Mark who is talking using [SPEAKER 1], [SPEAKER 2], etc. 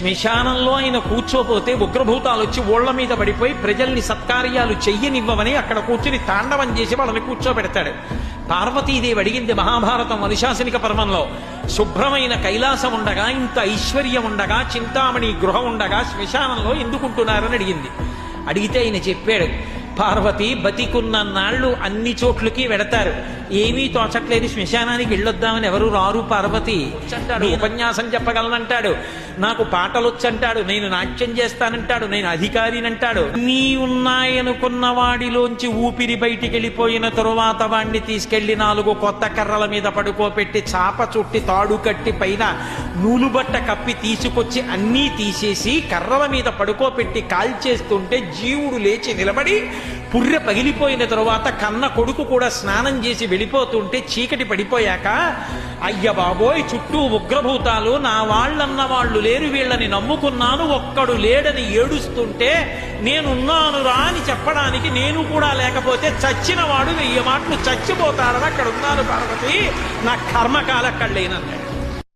[SPEAKER 1] శ్మశానంలో ఆయన కూర్చోపోతే ఉగ్రభూతాలు వచ్చి ఓళ్ల మీద పడిపోయి ప్రజల్ని సత్కార్యాలు చెయ్యనివ్వమని అక్కడ కూర్చుని తాండవం చేసి వాళ్ళని కూర్చోబెడతాడు. పార్వతీదేవి అడిగింది మహాభారతం అనుశాసనిక పర్వంలో, శుభ్రమైన కైలాసం ఉండగా, ఇంత ఐశ్వర్యం ఉండగా, చింతామణి గృహం ఉండగా శ్మశానంలో ఎందుకుంటున్నారని అడిగింది. అడిగితే ఆయన చెప్పాడు, పార్వతి బతికున్న నాళ్ళు అన్ని చోట్లకి వెడతారు, ఏమీ తోచట్లేదు, శ్మశానానికి వెళ్ళొద్దామని ఎవరు రారు పార్వతి అంటాడు. ఉపన్యాసం చెప్పగలనంటాడు, నాకు పాటలు వచ్చంటాడు, నేను నాట్యం చేస్తానంటాడు, నేను అధికారినంటాడు. నీ ఉన్నాయనుకున్న వాడిలోంచి ఊపిరి బయటికి వెళ్ళిపోయిన తరువాత వాడిని తీసుకెళ్లి 4 కొత్త కర్రల మీద పడుకోపెట్టి చాప చుట్టి తాడు కట్టి పైన నూలుబట్ట కప్పి తీసుకొచ్చి అన్నీ తీసేసి కర్రల మీద పడుకోపెట్టి కాల్చేస్తుంటే జీవుడు లేచి నిలబడి పుర్రె పగిలిపోయిన తరువాత కన్న కొడుకు కూడా స్నానం చేసి వెళ్ళిపోతుంటే చీకటి పడిపోయాక, అయ్య బాబోయ్ చుట్టూ ఉగ్రభూతాలు, నా వాళ్ళన్న వాళ్ళు లేరు, వీళ్ళని నమ్ముకున్నాను, ఒక్కడు లేడని ఏడుస్తుంటే నేనున్నాను రా అని చెప్పడానికి నేను కూడా లేకపోతే చచ్చిన వాడు 1000 మాటలు చచ్చిపోతాడని అక్కడ ఉన్నాను పార్వతి, నా కర్మకాల కళ్ళేనన్నాడు.